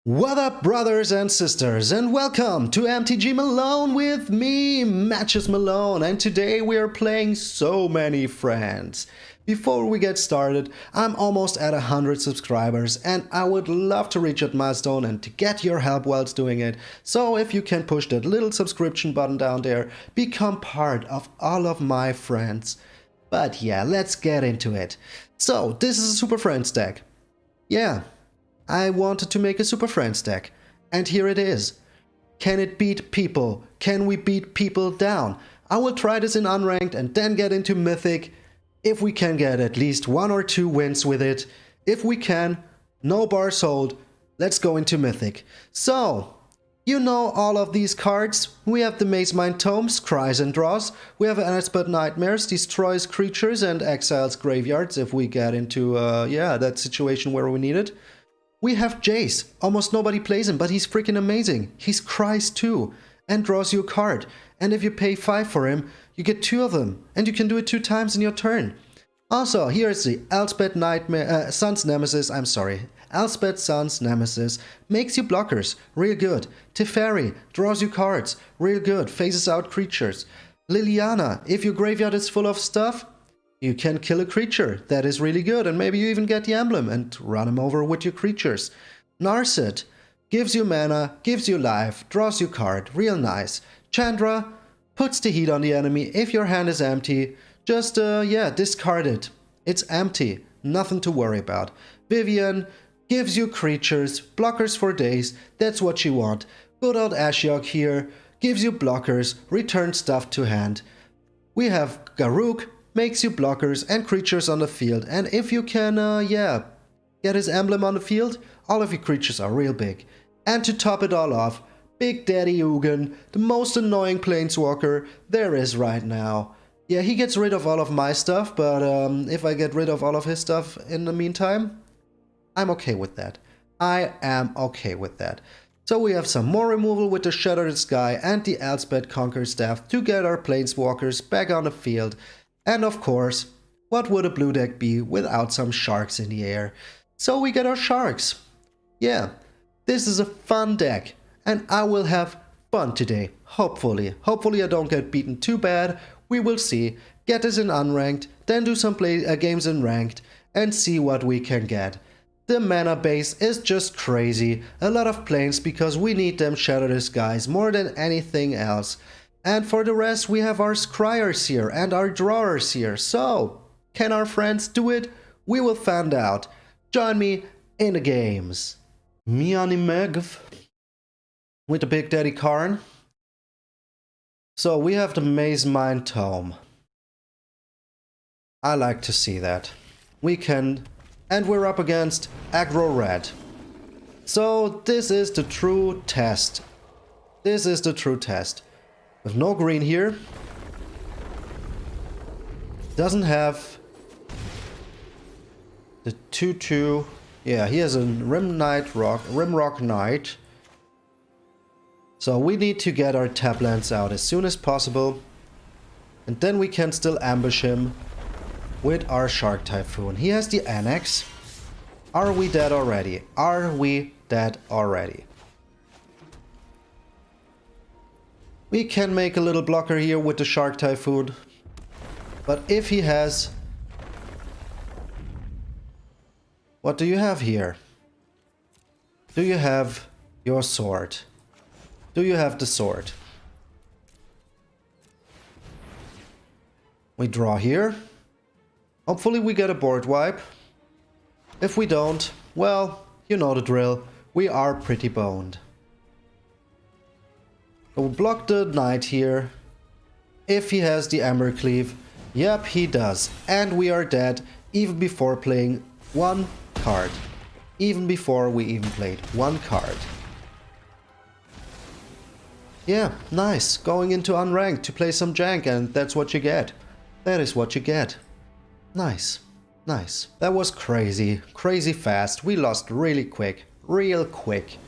What up, brothers and sisters, and welcome to MTG Malone with me, MtgA Malone, and today we are playing So Many Friends. Before we get started, I'm almost at 100 subscribers and I would love to reach that milestone and to get your help whilst doing it. So if you can push that little subscription button down there, become part of all of my friends. But yeah, let's get into it. So this is a Super Friends deck. Yeah. I wanted to make a Super Friends deck, and here it is. Can it beat people? Can we beat people down? I will try this in Unranked and then get into Mythic. If we can get at least 1 or 2 wins with it. If we can, no bar sold, let's go into Mythic. So, you know all of these cards. We have the Mazemind Tomes, Cries and Draws. We have Unexpert Nightmares, destroys creatures and exiles graveyards if we get into that situation where we need it. We have Jace. Almost nobody plays him, but he's freaking amazing. He's Cries too, and draws you a card. And if you pay 5 for him, you get 2 of them, and you can do it 2 times in your turn. Also, here's the Elspeth Sun's Nemesis, Elspeth Sun's Nemesis. Makes you blockers, real good. Teferi, draws you cards, real good, phases out creatures. Liliana, if your graveyard is full of stuff, you can kill a creature, that is really good, and maybe you even get the emblem and run him over with your creatures. Narset, gives you mana, gives you life, draws you card, real nice. Chandra, puts the heat on the enemy. If your hand is empty, just discard it. It's empty, nothing to worry about. Vivian, gives you creatures, blockers for days, that's what you want. Good old Ashiok here, gives you blockers, return stuff to hand. We have Garruk, makes you blockers and creatures on the field, and if you can, get his emblem on the field, all of your creatures are real big. And to top it all off, Big Daddy Ugin, the most annoying Planeswalker there is right now. Yeah, he gets rid of all of my stuff, but if I get rid of all of his stuff in the meantime, I'm okay with that. I am okay with that. So we have some more removal with the Shatter the Sky and the Elspeth Conquer Staff to get our Planeswalkers back on the field. And of course, what would a blue deck be without some sharks in the air? So we get our sharks. Yeah, this is a fun deck, and I will have fun today, hopefully. Hopefully I don't get beaten too bad, we will see. Get this in Unranked, then do some games in Ranked, and see what we can get. The mana base is just crazy, a lot of planes because we need them Shatter the Skies more than anything else. And for the rest, we have our scryers here and our drawers here. So, can our friends do it? We will find out. Join me in the games. Meg with the Big Daddy Karn. So, we have the Mazemind Tome. I like to see that. We can... And we're up against Aggro Red. So, this is the true test. This is the true test. With no green here. Doesn't have the 2/2. Yeah, he has a Rimrock Knight. So we need to get our tap lands out as soon as possible. And then we can still ambush him with our Shark Typhoon. He has the Annex. Are we dead already? Are we dead already? We can make a little blocker here with the Shark Typhoon. But if he has... What do you have here? Do you have your sword? Do you have the sword? We draw here. Hopefully we get a board wipe. If we don't, well, you know the drill. We are pretty boned. We'll block the knight here. If he has the Amber Cleave. Yep, he does. And we are dead even before playing 1 card. Even before we even played 1 card. Yeah, nice. Going into Unranked to play some jank, and that's what you get. That is what you get. Nice. Nice. That was crazy. Crazy fast. We lost really quick. Real quick.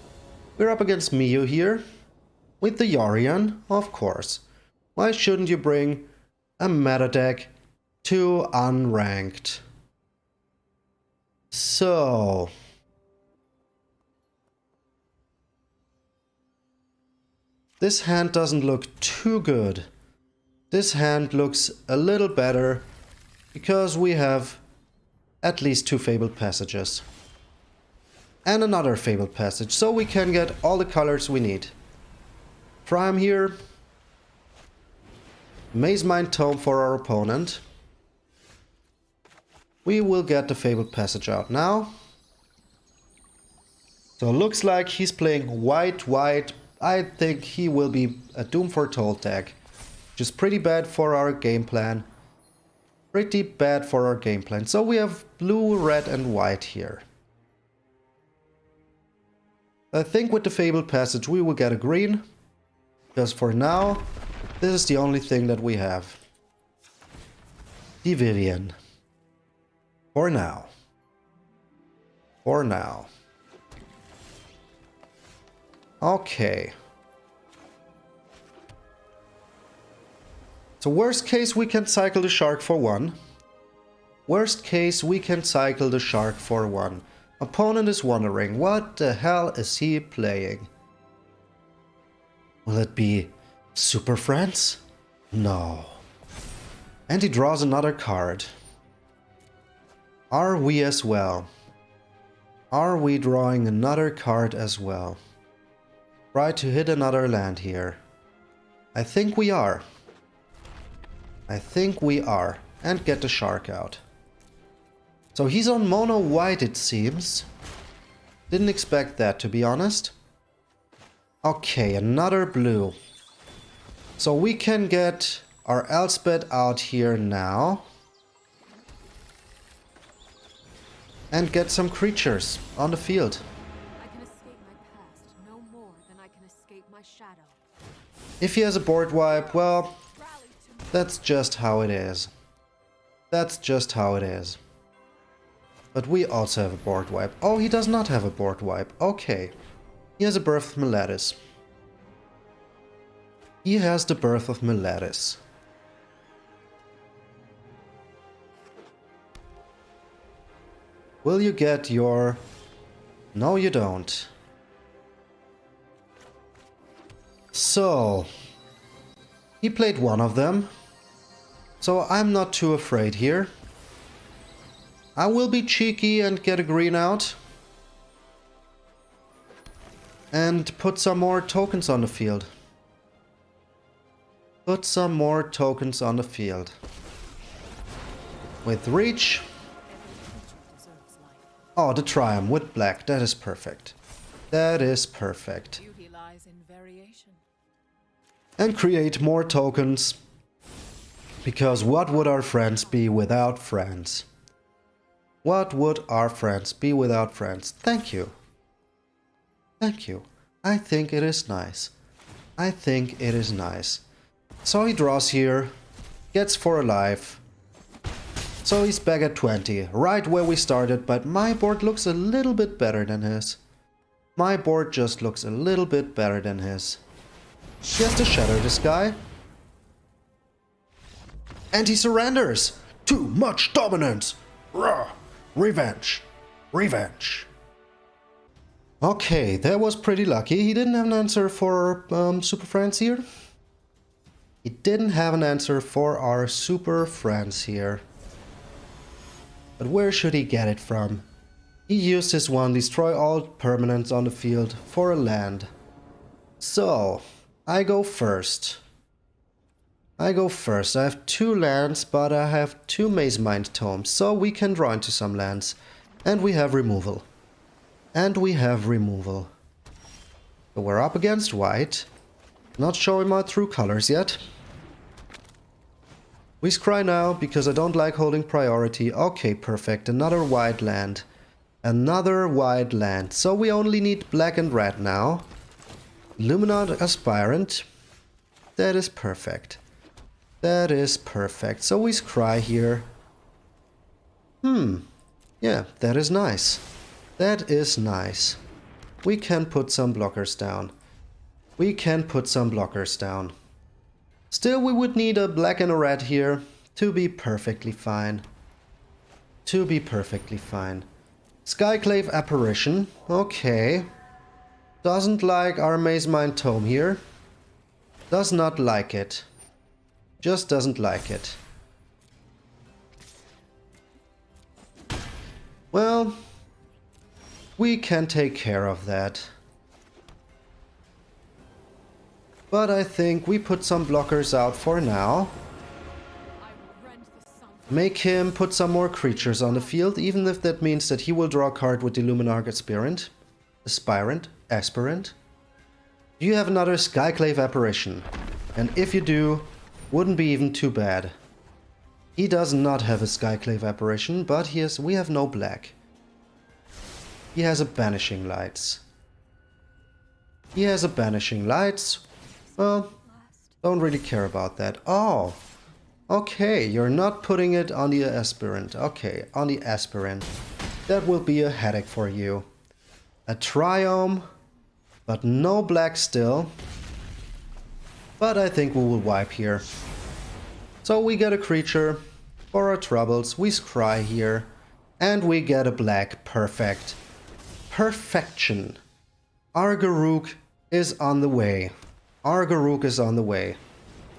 We're up against Miyu here. With the Yorion, of course. Why shouldn't you bring a meta deck, 2 unranked. So this hand doesn't look too good. This hand looks a little better because we have at least 2 Fabled Passages. And another Fabled Passage, so we can get all the colors we need. Prime here. Maze Mind Tome for our opponent. We will get the Fabled Passage out now. So looks like he's playing white. I think he will be a Doom Foretold deck. Which is pretty bad for our game plan. Pretty bad for our game plan. So we have blue, red and white here. I think with the Fabled Passage we will get a green. Because for now, this is the only thing that we have. The Vivian. For now. For now. Okay. So worst case we can cycle the shark for 1. Worst case we can cycle the shark for 1. Opponent is wondering, what the hell is he playing? Will it be Super Friends? No. And he draws another card. Are we as well? Are we drawing another card as well? Try to hit another land here. I think we are. I think we are. And get the shark out. So he's on mono white, it seems. Didn't expect that, to be honest. Okay, another blue. So we can get our Elspeth out here now. And get some creatures on the field. I can escape my past no more than I can escape my shadow. If he has a board wipe, well, that's just how it is. That's just how it is. But we also have a board wipe. Oh, he does not have a board wipe. Okay. He has a Birth of Meletis. He has the Birth of Meletis. Will you get your... No, you don't. So... He played one of them. So I'm not too afraid here. I will be cheeky and get a green out. And put some more tokens on the field. Put some more tokens on the field. With reach. Oh, the Triumph with black. That is perfect. That is perfect. Beauty lies in variation. And create more tokens. Because what would our friends be without friends? What would our friends be without friends? Thank you. Thank you. I think it is nice. I think it is nice. So he draws here. Gets 4 alive. So he's back at 20. Right where we started, but my board looks a little bit better than his. My board just looks a little bit better than his. He has to shatter this guy. And he surrenders! Too much dominance! Rah! Revenge! Revenge! Okay, that was pretty lucky. He didn't have an answer for Super Friends here. He didn't have an answer for our Super Friends here. But where should he get it from? He used his one, destroy all permanents on the field for a land. So, I go first. I go first. I have 2 lands, but I have 2 Maze Mind Tomes, so we can draw into some lands. And we have removal. And we have removal. So we're up against white. Not showing my true colors yet. We scry now, because I don't like holding priority. Okay, perfect. Another white land. Another white land. So we only need black and red now. Luminant Aspirant. That is perfect. That is perfect. So we scry here. Yeah, that is nice. That is nice. We can put some blockers down. We can put some blockers down. Still, we would need a black and a red here to be perfectly fine. To be perfectly fine. Skyclave Apparition. Okay. Doesn't like our Maze Mind Tome here. Does not like it. Just doesn't like it. Well, we can take care of that. But I think we put some blockers out for now. Make him put some more creatures on the field, even if that means that he will draw a card with the Luminarch Aspirant. Do you have another Skyclave Apparition? And if you do, wouldn't be even too bad. He does not have a Skyclave Apparition, but we have no black. He has a Banishing Lights. He has a Banishing Lights. Well, don't really care about that. Oh, okay, you're not putting it on the Aspirant. Okay, on the Aspirant. That will be a headache for you. A Triome, but no black still. But I think we will wipe here. So we get a creature for our troubles. We scry here. And we get a black. Perfect. Perfection. Our Garruk is on the way. Our Garruk is on the way.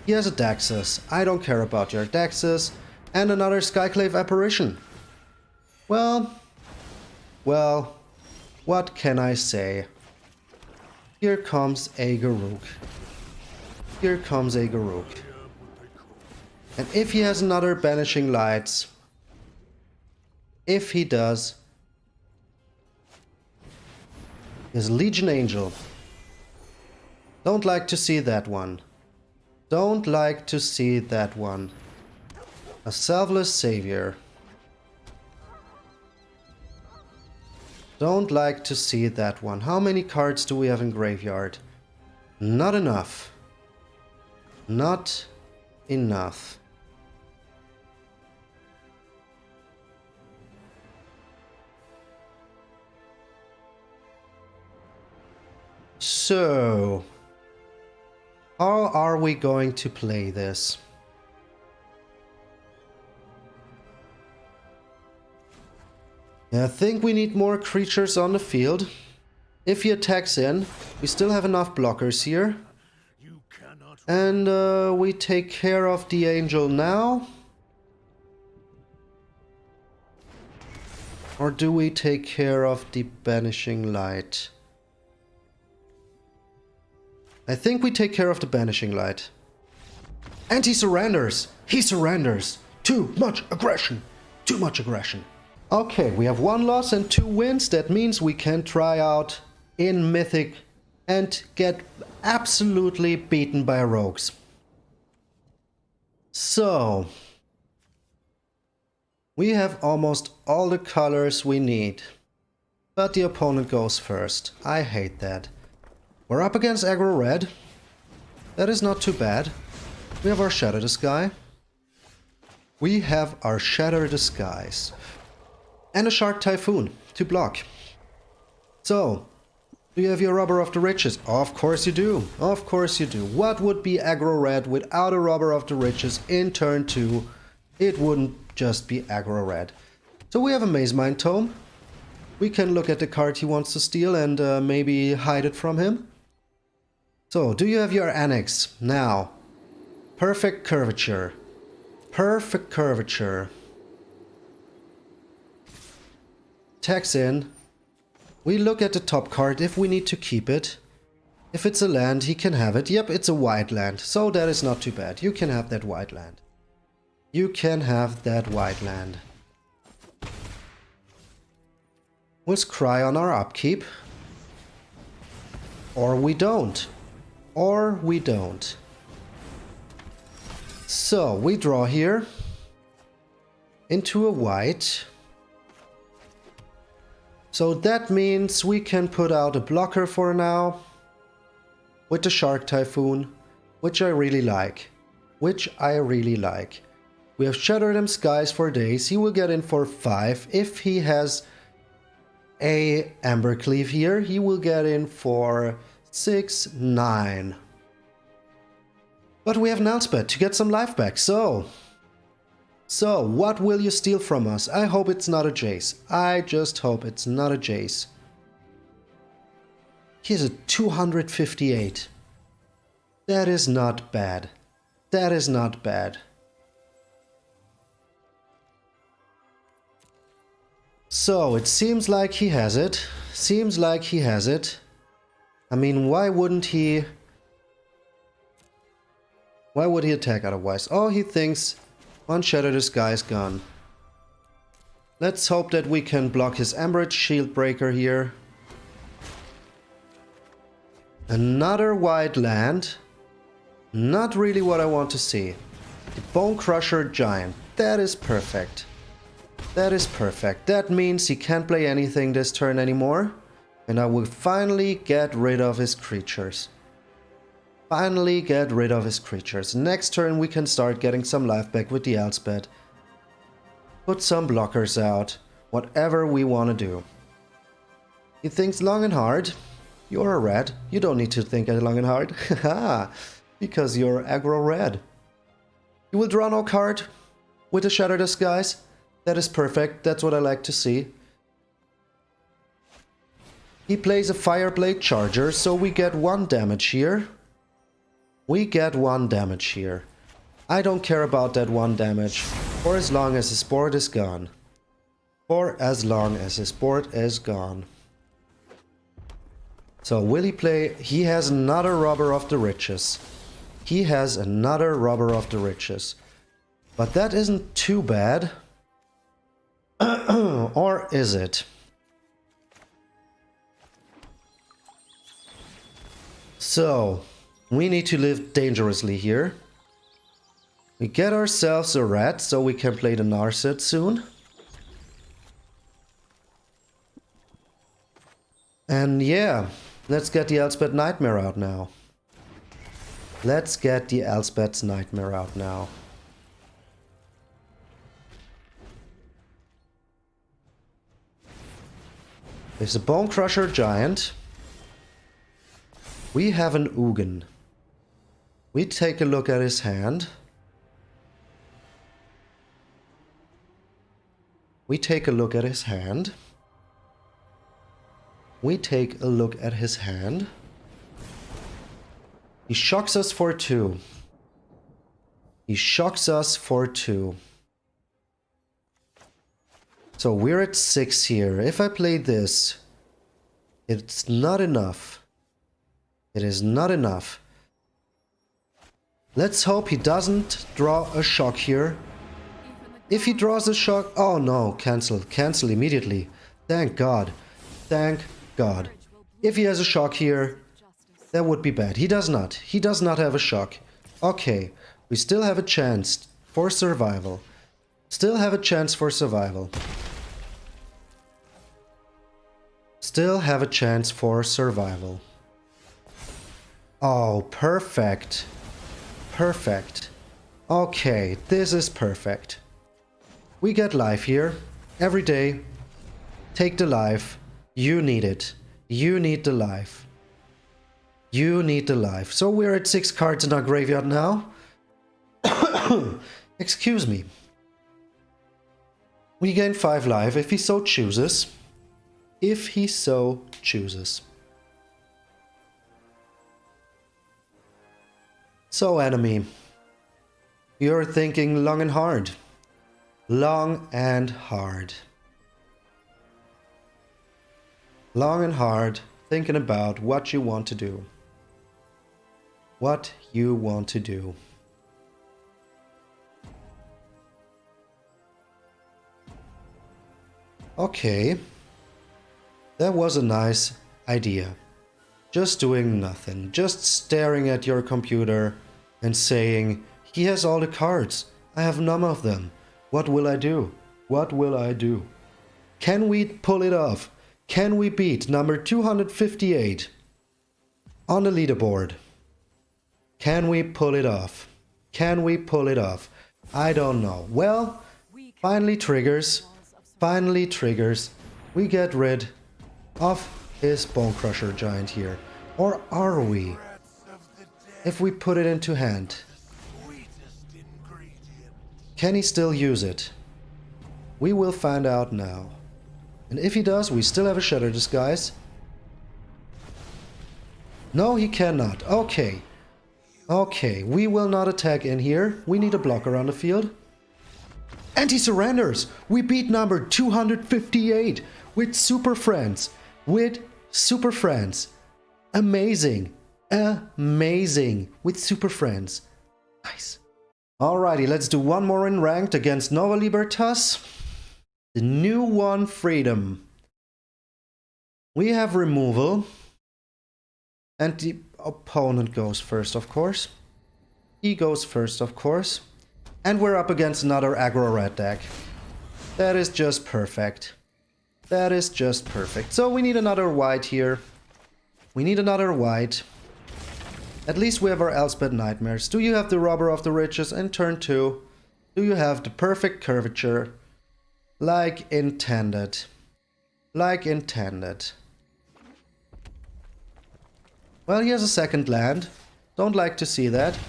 He has a Daxus. I don't care about your Daxus. And another Skyclave Apparition. Well, what can I say? Here comes a Garruk. Here comes a Garruk. And if he has another Banishing Lights, if he does, his Legion Angel. Don't like to see that one. Don't like to see that one. A Selfless Savior. Don't like to see that one. How many cards do we have in graveyard? Not enough. Not enough. So, how are we going to play this? I think we need more creatures on the field. If he attacks in, we still have enough blockers here. And we take care of the angel now. Or do we take care of the Banishing Light? I think we take care of the Banishing Light. And he surrenders! He surrenders! Too much aggression! Too much aggression! Okay, we have 1 loss and 2 wins. That means we can try out in Mythic and get absolutely beaten by rogues. So, we have almost all the colors we need. But the opponent goes first. I hate that. We're up against aggro red. That is not too bad. We have our Shatter the Sky. We have our Shatter the Skies. And a Shark Typhoon to block. So, do you have your Robber of the Riches? Of course you do. Of course you do. What would be aggro red without a Robber of the Riches in turn 2? It wouldn't just be aggro red. So we have a Maze Mind Tome. We can look at the card he wants to steal and maybe hide it from him. So, do you have your Annex? Now, Perfect Curvature. Perfect Curvature. Tax in. We look at the top card if we need to keep it. If it's a land, he can have it. Yep, it's a white land, so that is not too bad. You can have that white land. You can have that white land. We'll scry on our upkeep. Or we don't. Or we don't. So, we draw here. Into a white. So that means we can put out a blocker for now. With the Shark Typhoon. Which I really like. Which I really like. We have Shatter Them Skies for days. He will get in for 5. If he has a Ambercleave here, he will get in for 6, 9. But we have an Elspeth to get some life back, so what will you steal from us? I hope it's not a Jace. I just hope it's not a Jace. Here's a 258. That is not bad. That is not bad. So, it seems like he has it. Seems like he has it. I mean, why wouldn't he... Why would he attack otherwise? Oh, he thinks one Shadow the Sky is gone. Let's hope that we can block his Ambridge Shield Breaker here. Another white land. Not really what I want to see. The Bone Crusher Giant. That is perfect. That is perfect. That means he can't play anything this turn anymore. And I will finally get rid of his creatures. Finally get rid of his creatures. Next turn we can start getting some life back with the Elspeth. Put some blockers out. Whatever we want to do. He thinks long and hard. You're a red. You don't need to think long and hard. Haha. Because you're aggro red. You will draw no card with the Shatter the Skies. That is perfect. That's what I like to see. He plays a Fireblade Charger, so we get 1 damage here. We get 1 damage here. I don't care about that 1 damage for as long as his board is gone. For as long as his board is gone. So will he play? He has another Robber of the Riches. He has another Robber of the Riches. But that isn't too bad. Or is it? So, we need to live dangerously here. We get ourselves a rat so we can play the Narset soon. And yeah, let's get the Elspeth Nightmare out now. Let's get the Elspeth's Nightmare out now. There's a Bone Crusher Giant. We have an Ugin. We take a look at his hand. We take a look at his hand. We take a look at his hand. He shocks us for 2. He shocks us for 2. So we're at 6 here. If I play this, it's not enough. It is not enough. Let's hope he doesn't draw a shock here. If he draws a shock... Oh no, cancel. Cancel immediately. Thank God. Thank God. If he has a shock here, that would be bad. He does not. He does not have a shock. Okay, we still have a chance for survival. Still have a chance for survival. Still have a chance for survival. Oh, perfect. Perfect. Okay, this is perfect. We get life here. Every day. Take the life. You need it. You need the life. You need the life. So we're at 6 cards in our graveyard now. Excuse me. We gain 5 life if he so chooses. If he so chooses. So, enemy, you're thinking long and hard. Long and hard. Long and hard, thinking about what you want to do. What you want to do. Okay. That was a nice idea. Just doing nothing. Just staring at your computer and saying, he has all the cards. I have none of them. What will I do? What will I do? Can we pull it off? Can we beat number 258 on the leaderboard? Can we pull it off? Can we pull it off? I don't know. Well, finally triggers. Finally triggers. We get rid of his Bone Crusher Giant here. Or are we? If we put it into hand. Can he still use it? We will find out now. And if he does, we still have a Shadow Disguise. No, he cannot. Okay. Okay, we will not attack in here. We need a blocker on the field. And he surrenders! We beat number 258 with Super Friends. With Super Friends. Amazing. Amazing. With Super Friends. Nice. Alrighty, let's do one more in ranked against Nova Libertas. The new one, Freedom. We have removal. And the opponent goes first, of course. He goes first, of course. And we're up against another aggro red deck. That is just perfect. That is just perfect. So we need another white here. We need another white. At least we have our Elspeth Nightmares. Do you have the Robber of the Riches in turn 2? Do you have the perfect curvature? Like intended. Like intended. Well, he has a second land. Don't like to see that.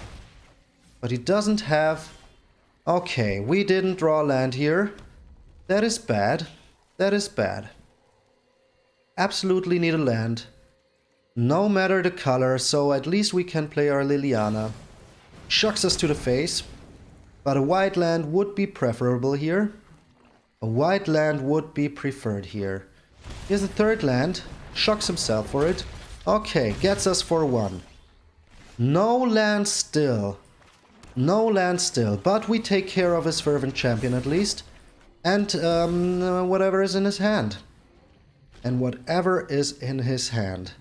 But he doesn't have... Okay, we didn't draw land here. That is bad. That is bad. Absolutely need a land. No matter the color, so at least we can play our Liliana. Shocks us to the face. But a white land would be preferable here. A white land would be preferred here. Here's a third land. Shocks himself for it. Okay, gets us for 1. No land still. No land still. But we take care of his Fervent Champion at least. And whatever is in his hand. And whatever is in his hand.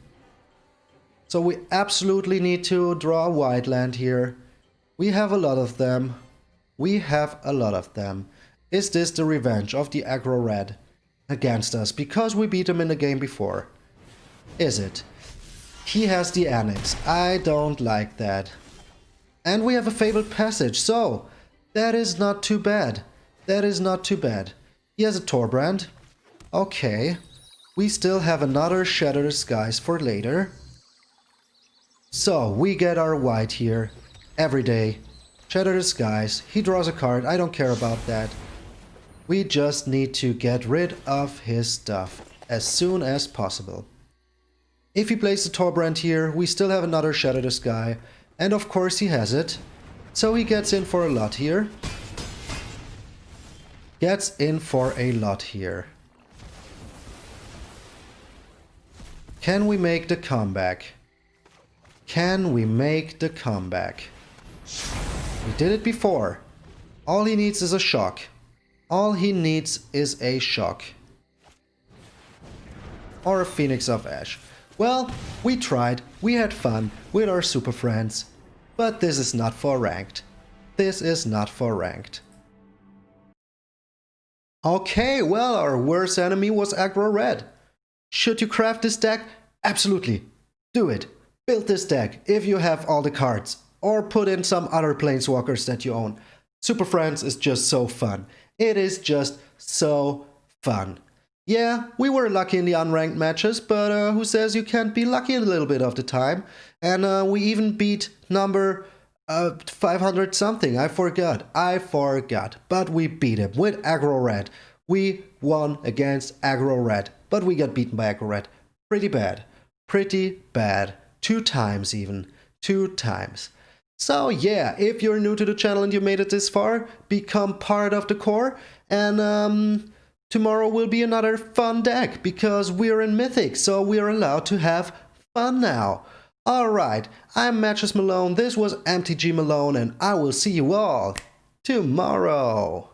So we absolutely need to draw a white land here. We have a lot of them. We have a lot of them. Is this the revenge of the aggro red against us? Because we beat him in the game before. Is it? He has the Annex. I don't like that. And we have a Fabled Passage, so that is not too bad. That is not too bad. He has a Torbrand. Okay. We still have another Shadow Disguise for later. So, we get our white here. Every day. Shadow Disguise. He draws a card. I don't care about that. We just need to get rid of his stuff as soon as possible. If he plays the Torbrand here, we still have another Shadow Disguise. And of course he has it. So he gets in for a lot here. Gets in for a lot here. Can we make the comeback? Can we make the comeback? We did it before. All he needs is a shock. All he needs is a shock. Or a Phoenix of Ash. Well, we tried. We had fun with our super friends. But this is not for ranked. This is not for ranked. Okay, well, our worst enemy was aggro red. Should you craft this deck? Absolutely. Do it. Build this deck if you have all the cards. Or put in some other Planeswalkers that you own. Super Friends is just so fun. It is just so fun. Yeah, we were lucky in the unranked matches, but who says you can't be lucky a little bit of the time? And we even beat number 500 something. I forgot. But we beat him with aggro red. We won against aggro red, but we got beaten by aggro red. Pretty bad. Pretty bad. 2 times even. 2 times. So yeah, if you're new to the channel and you made it this far, become part of the core. And tomorrow will be another fun deck, because we're in Mythic, so we're allowed to have fun now. Alright, I'm MTG Malone, this was MTG Malone, and I will see you all tomorrow.